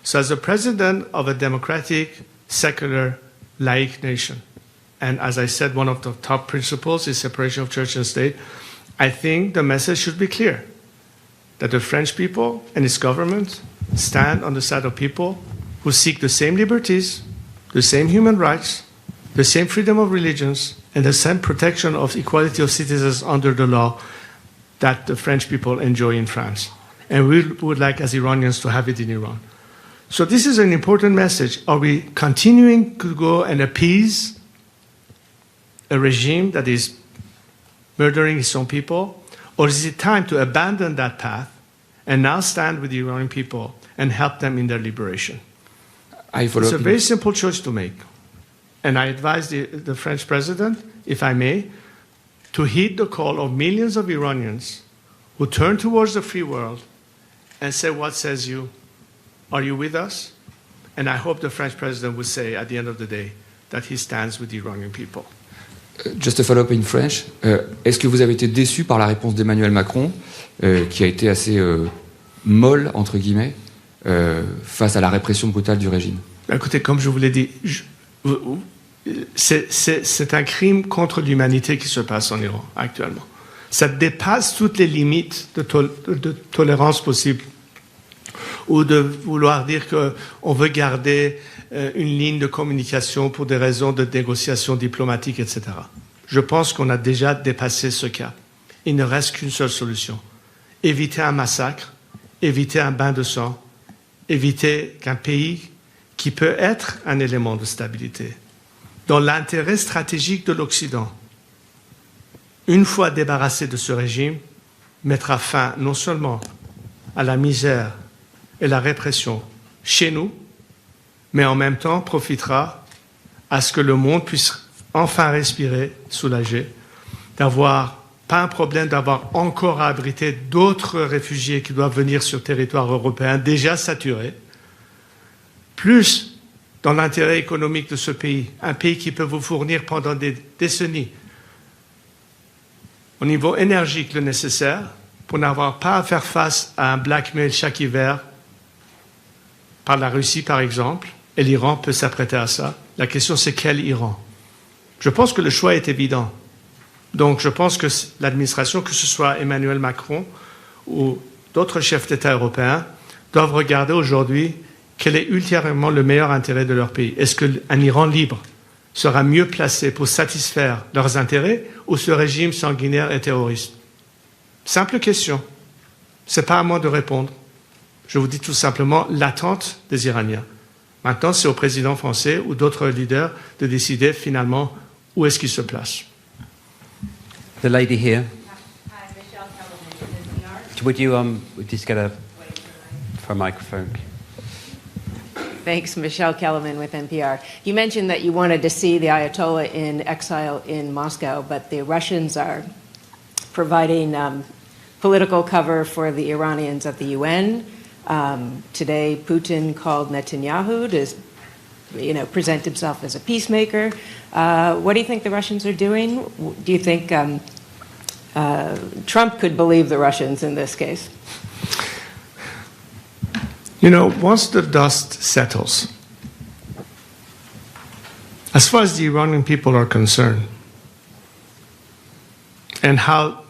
So as the president of a democratic, secular, laïc nation, and as I said, one of the top principles is separation of church and state, I think the message should be clear, that the French people and its government stand on the side of people who seek the same liberties, the same human rights, the same freedom of religions, and the same protection of equality of citizens under the law that the French people enjoy in France. And we would like, as Iranians, to have it in Iran. So this is an important message. Are we continuing to go and appease a regime that is murdering its own people? Or is it time to abandon that path and now stand with the Iranian people and help them in their liberation? It's a very simple choice to make. And I advise the French president, if I may, to heed the call of millions of Iranians who turn towards the free world and say, what says you? Are you with us? And I hope the French president will say at the end of the day that he stands with the Iranian people. Just a follow-up in French. Est-ce que vous avez été déçu par la réponse d'Emmanuel Macron, qui a été assez molle, entre guillemets, face à la répression brutale du régime? Écoutez, comme je vous l'ai dit, c'est un crime contre l'humanité qui se passe en Iran actuellement. Ça dépasse toutes les limites de tolérance possibles. ou de vouloir dire qu'on veut garder une ligne de communication pour des raisons de négociation diplomatique, etc. Je pense qu'on a déjà dépassé ce cap. Il ne reste qu'une seule solution. Éviter un massacre, éviter un bain de sang, éviter qu'un pays qui peut être un élément de stabilité, dans l'intérêt stratégique de l'Occident, une fois débarrassé de ce régime, mettra fin non seulement à la misère et la répression chez nous, mais en même temps profitera à ce que le monde puisse enfin respirer, soulagé, d'avoir pas un problème d'avoir encore à abriter d'autres réfugiés qui doivent venir sur le territoire européen déjà saturé, plus dans l'intérêt économique de ce pays, un pays qui peut vous fournir pendant des décennies au niveau énergique le nécessaire pour n'avoir pas à faire face à un blackmail chaque hiver par la Russie, par exemple, et l'Iran peut s'apprêter à ça. La question, c'est quel Iran? Je pense que le choix est évident. Donc, je pense que l'administration, que ce soit Emmanuel Macron ou d'autres chefs d'État européens, doivent regarder aujourd'hui quel est ultérieurement le meilleur intérêt de leur pays. Est-ce qu'un Iran libre sera mieux placé pour satisfaire leurs intérêts ou ce régime sanguinaire et terroriste? Simple question. Ce n'est pas à moi de répondre. Je vous dis tout simplement l'attente des Iraniens. Maintenant, c'est au président français ou d'autres leaders de décider finalement où est-ce qu'ils se placent. The lady here. Would you just get a microphone? Thanks, Michelle Kellerman with NPR. You mentioned that you wanted to see the Ayatollah in exile in Moscow, but the Russians are providing political cover for the Iranians at the UN. Today, Putin called Netanyahu to, present himself as a peacemaker. What do you think the Russians are doing? Do you think Trump could believe the Russians in this case? Once the dust settles, as far as the Iranian people are concerned, and how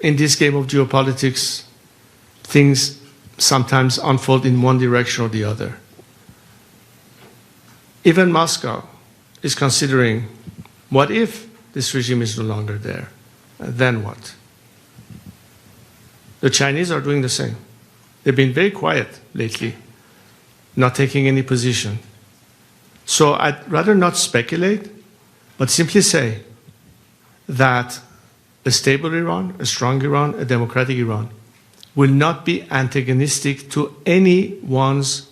in this game of geopolitics things sometimes unfold in one direction or the other, even Moscow is considering, what if this regime is no longer there? Then what? The Chinese are doing the same. They've been very quiet lately, not taking any position. So I'd rather not speculate, but simply say that a stable Iran, a strong Iran, a democratic Iran will not be antagonistic to anyone's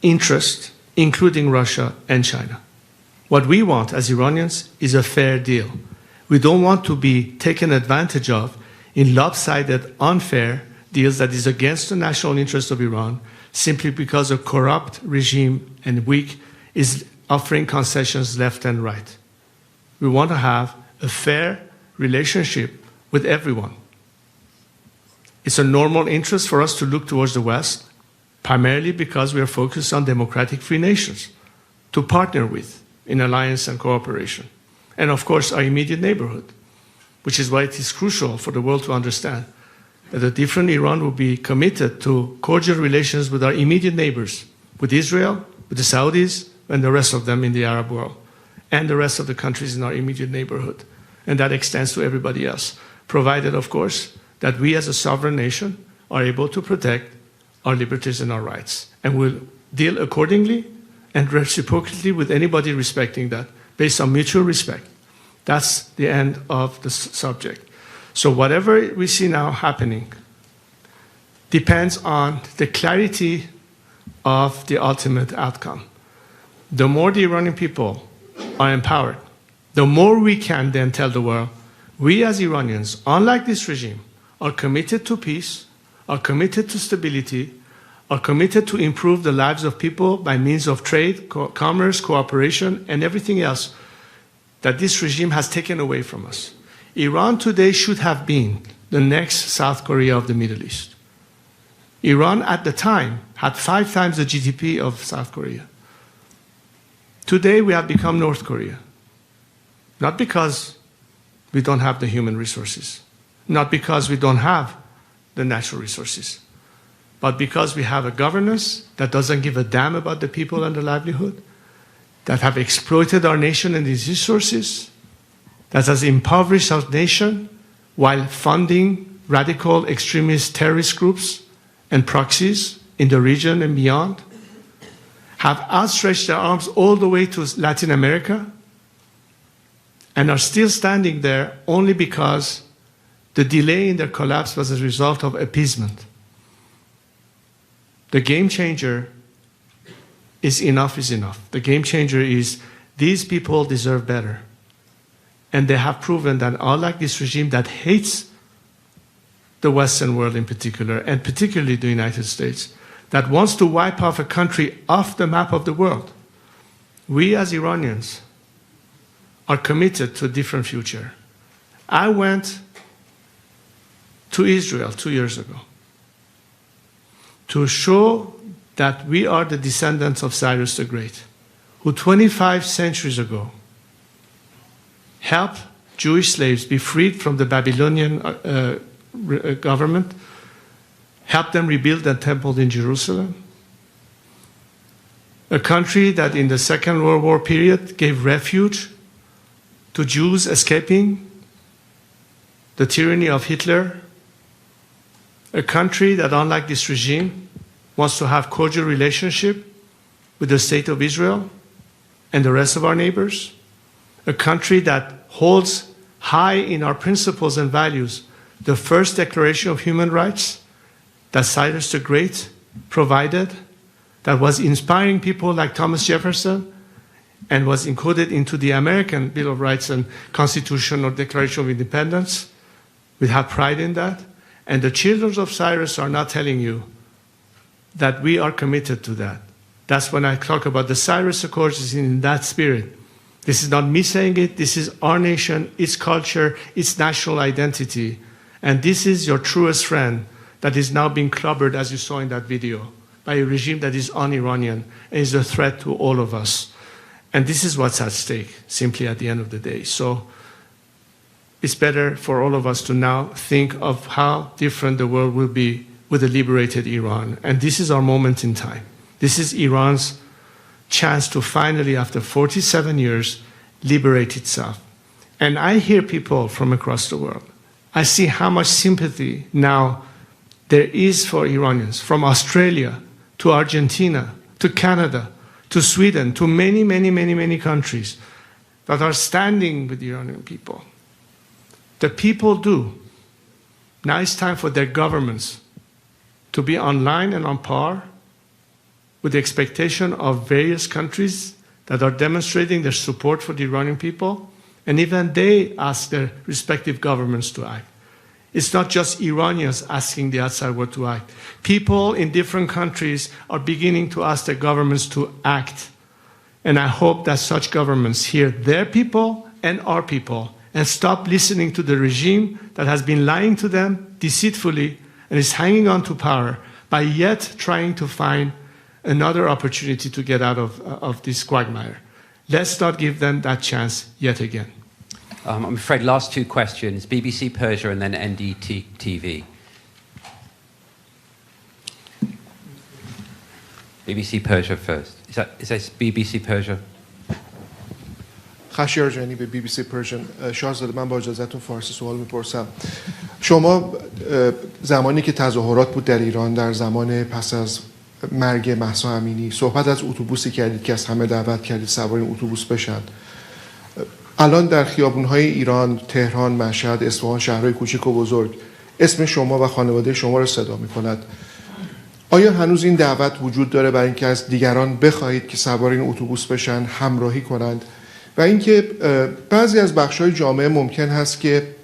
interest, including Russia and China. What we want as Iranians is a fair deal. We don't want to be taken advantage of in lopsided, unfair deals that is against the national interest of Iran simply because a corrupt regime and weak is offering concessions left and right. We want to have a fair relationship with everyone. It's a normal interest for us to look towards the West, primarily because we are focused on democratic free nations to partner with in alliance and cooperation. And of course, our immediate neighborhood, which is why it is crucial for the world to understand that a different Iran will be committed to cordial relations with our immediate neighbors, with Israel, with the Saudis, and the rest of them in the Arab world, and the rest of the countries in our immediate neighborhood. And that extends to everybody else, provided, of course, that we as a sovereign nation are able to protect our liberties and our rights. And we'll deal accordingly and reciprocally with anybody respecting that, based on mutual respect. That's the end of the subject. So whatever we see now happening depends on the clarity of the ultimate outcome. The more the Iranian people are empowered, the more we can then tell the world, we as Iranians, unlike this regime, are committed to peace, are committed to stability, are committed to improve the lives of people by means of trade, commerce, cooperation, and everything else that this regime has taken away from us. Iran today should have been the next South Korea of the Middle East. Iran at the time had 5 times the GDP of South Korea. Today we have become North Korea. Not because we don't have the human resources, not because we don't have the natural resources, but because we have a governance that doesn't give a damn about the people and their livelihood, that have exploited our nation and its resources, that has impoverished our nation while funding radical extremist terrorist groups and proxies in the region and beyond, have outstretched their arms all the way to Latin America, and are still standing there only because the delay in their collapse was a result of appeasement. The game changer is enough is enough. The game changer is these people deserve better. And they have proven that unlike this regime that hates the Western world in particular, and particularly the United States, that wants to wipe off a country off the map of the world, we as Iranians are committed to a different future. I went to Israel 2 years ago to show that we are the descendants of Cyrus the Great, who 25 centuries ago helped Jewish slaves be freed from the Babylonian government, helped them rebuild the temple in Jerusalem, a country that in the Second World War period gave refuge to Jews escaping the tyranny of Hitler, a country that, unlike this regime, wants to have cordial relationship with the state of Israel and the rest of our neighbors, a country that holds high in our principles and values the first Declaration of Human Rights that Cyrus the Great provided, that was inspiring people like Thomas Jefferson and was encoded into the American Bill of Rights and Constitution or Declaration of Independence. We have pride in that. And the children of Cyrus are not telling you that we are committed to that. That's when I talk about the Cyrus Accords is in that spirit. This is not me saying it. This is our nation, its culture, its national identity. And this is your truest friend that is now being clobbered, as you saw in that video, by a regime that is un-Iranian and is a threat to all of us. And this is what's at stake, simply at the end of the day. So it's better for all of us to now think of how different the world will be with a liberated Iran. And this is our moment in time. This is Iran's chance to finally, after 47 years, liberate itself. And I hear people from across the world. I see how much sympathy now there is for Iranians, from Australia to Argentina to Canada to Sweden to many, many, many, many countries that are standing with the Iranian people. The people do. Now it's time for their governments to be online and on par with the expectation of various countries that are demonstrating their support for the Iranian people, and even they ask their respective governments to act. It's not just Iranians asking the outside world to act. People in different countries are beginning to ask their governments to act. And I hope that such governments hear their people and our people and stop listening to the regime that has been lying to them deceitfully and is hanging on to power by yet trying to find another opportunity to get out of this quagmire. Let's not give them that chance yet again. I'm afraid last two questions, BBC Persia and then NDTV. BBC Persia first. Is that BBC Persia? خشیار جانی به BBC Persian. شاهزاده من با اجازهتون فارسی سوال میپرسم. شما زمانی که تظاهرات بود در ایران در زمان پس از مرگ مهسا امینی صحبت از اتوبوسی کردید که از همه دعوت کردید سوار این اتوبوس بشن. الان در خیابون‌های ایران، تهران، مشهد، اصفهان، شهرهای کوچک و بزرگ اسم شما و خانواده شما را صدا می‌کند. آیا هنوز این دعوت وجود داره برای اینکه از دیگران بخواهید که سوار این اتوبوس بشن، همراهی کنند؟ و اینکه بعضی از بخش‌های جامعه ممکن هست که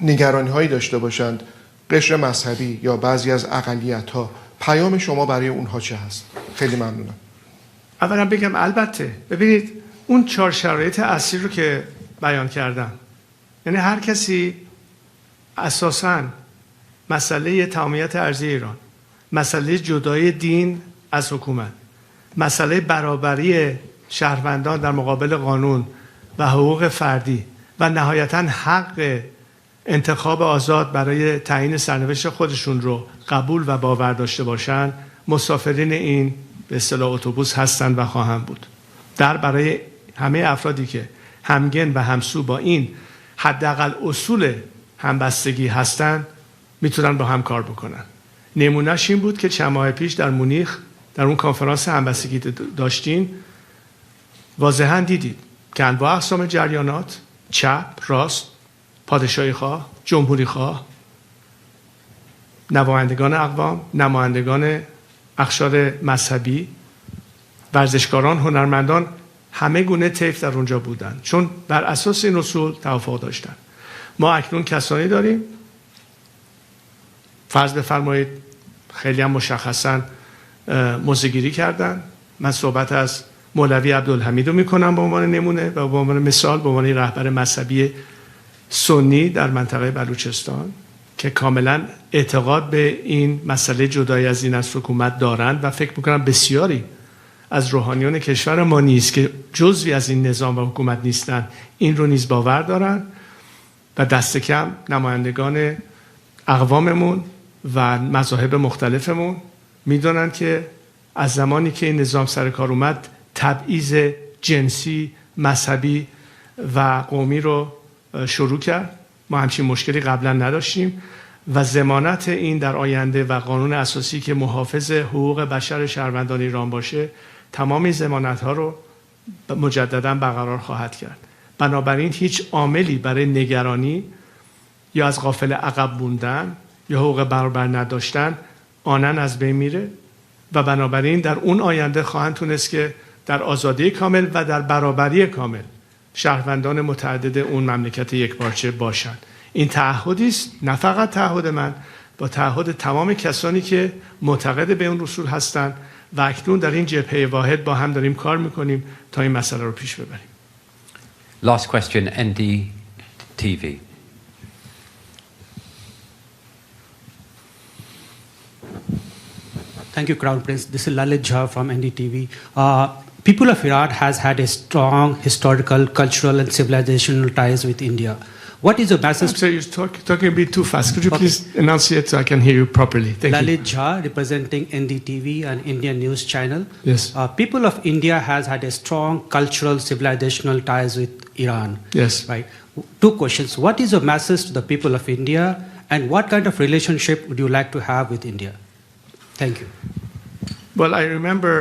نگرانی‌هایی داشته باشند، قشر مذهبی یا بعضی از اقلیت‌ها، پیام شما برای اونها چه هست؟ خیلی ممنونم. اولا بگم البته ببینید اون 4 شرایط اصلی رو که بیان کردم، یعنی هر کسی اساساً مسئله تمامیت ارضی ایران، مسئله جدای دین از حکومت، مسئله برابری شهروندان در مقابل قانون و حقوق فردی و نهایتاً حق انتخاب آزاد برای تعیین سرنوشت خودشون رو قبول و باور داشته باشن، مسافرین این به اصطلاح اتوبوس هستند و خواهند بود. برای همه افرادی که همگن و همسو با این حداقل اصول همبستگی هستند میتونن با هم کار بکنن. نمونهش این بود که چند ماه پیش در مونیخ در اون کنفرانس همبستگی داشتین، واضحاً دیدید که انواع اقسام جریانات، چپ، راست، پادشاهی خواه، جمهوری خواه، نمایندگان اقوام، نمایندگان اقشار مذهبی، ورزشکاران، هنرمندان، همه گونه طیف در اونجا بودن، چون بر اساس این اصول توافق داشتن. ما اکنون کسانی داریم، فرض بفرمایید خیلی هم مشخصاً موضع‌گیری کردن. من صحبت از مولوی عبدالحمید رو میکنم به عنوان نمونه و به عنوان مثال، به عنوان رهبر مذهبی سنی در منطقه بلوچستان که کاملا اعتقاد به این مسئله جدای از این از حکومت دارند و فکر میکنم بسیاری از روحانیون کشور ما نیز که جزوی از این نظام و حکومت نیستند این رو نیز باور دارند و دست کم نمایندگان اقواممون و مذاهب مختلفمون میدونن که از زمانی که این نظام سر کار اومد تبعیض جنسی، مذهبی و قومی رو شروع کرد. ما همچین مشکلی قبلا نداشتیم و ضمانت این در آینده و قانون اساسی که محافظ حقوق بشر شهروندان ایران باشه تمام ضمانت‌ها رو مجددا برقرار خواهد کرد. بنابراین هیچ عاملی برای نگرانی یا از غافل عقب موندن یا حقوق برابر نداشتن آنن از بین میره و بنابراین در اون آینده خواهند تونست که در آزادی کامل و در برابری کامل شهروندان متعدد اون مملکت یکپارچه باشند. این تعهدی است، نه فقط تعهد من، با تعهد تمام کسانی که معتقد به اون رسول هستند و اکنون در این جبهه واحد با هم داریم کار میکنیم تا این مسئله رو پیش ببریم. Last question, NDTV. Thank you, Crown Prince. This is Lalit Jha from NDTV. People of Iran has had a strong historical, cultural, and civilizational ties with India. What is your message? I'm sorry, you're talking a bit too fast. Could you please enunciate so I can hear you properly? Thank you. Lalit Jha, representing NDTV, an Indian news channel. Yes. People of India has had a strong cultural, civilizational ties with Iran. Yes. Right. Two questions. What is your message to the people of India, and what kind of relationship would you like to have with India? Thank you. Well, I remember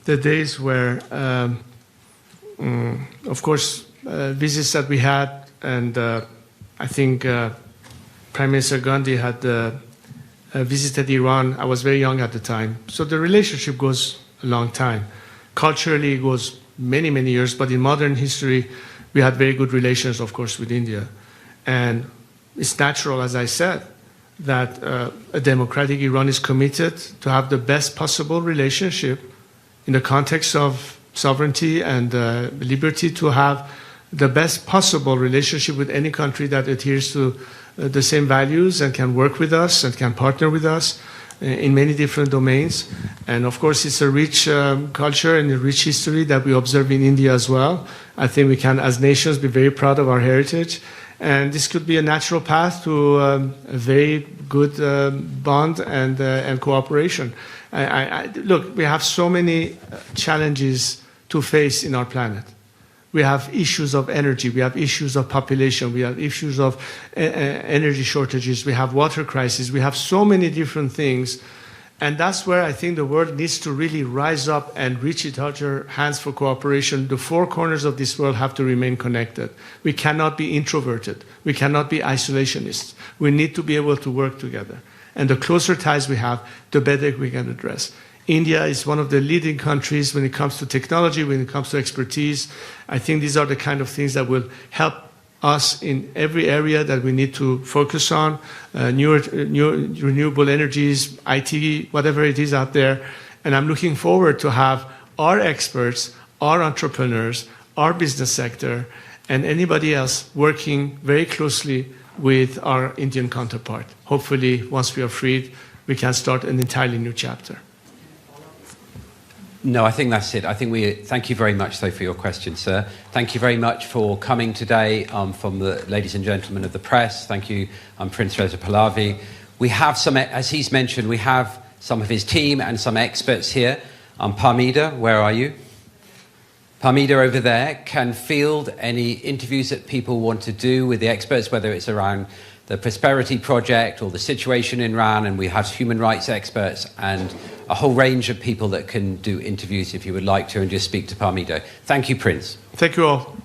the days where, of course, visits that we had, and I think Prime Minister Gandhi had visited Iran. I was very young at the time. So the relationship goes a long time. Culturally, it goes many, many years, but in modern history, we had very good relations, of course, with India. And it's natural, as I said, that a democratic Iran is committed to have the best possible relationship in the context of sovereignty and liberty, to have the best possible relationship with any country that adheres to the same values and can work with us and can partner with us in many different domains. And of course, it's a rich culture and a rich history that we observe in India as well. I think we can, as nations, be very proud of our heritage. And this could be a natural path to a very good bond and cooperation. Look, we have so many challenges to face in our planet. We have issues of energy, we have issues of population, we have issues of energy shortages, we have water crisis, we have so many different things. And that's where I think the world needs to really rise up and reach each other hands for cooperation. The four corners of this world have to remain connected. We cannot be introverted. We cannot be isolationists. We need to be able to work together. And the closer ties we have, the better we can address. India is one of the leading countries when it comes to technology, when it comes to expertise. I think these are the kind of things that will help us in every area that we need to focus on, new renewable energies, IT, whatever it is out there. And I'm looking forward to have our experts, our entrepreneurs, our business sector, and anybody else working very closely with our Indian counterpart. Hopefully, once we are freed, we can start an entirely new chapter. No, I think that's it. I think thank you very much, though, for your question, sir. Thank you very much for coming today from the ladies and gentlemen of the press. Thank you, Prince Reza Pahlavi. We have some, as he's mentioned, we have some of his team and some experts here. Parmida, where are you? Parmida over there can field any interviews that people want to do with the experts, whether it's around the Prosperity Project or the situation in Iran, and we have human rights experts and a whole range of people that can do interviews if you would like to and just speak to Parmida. Thank you, Prince. Thank you all.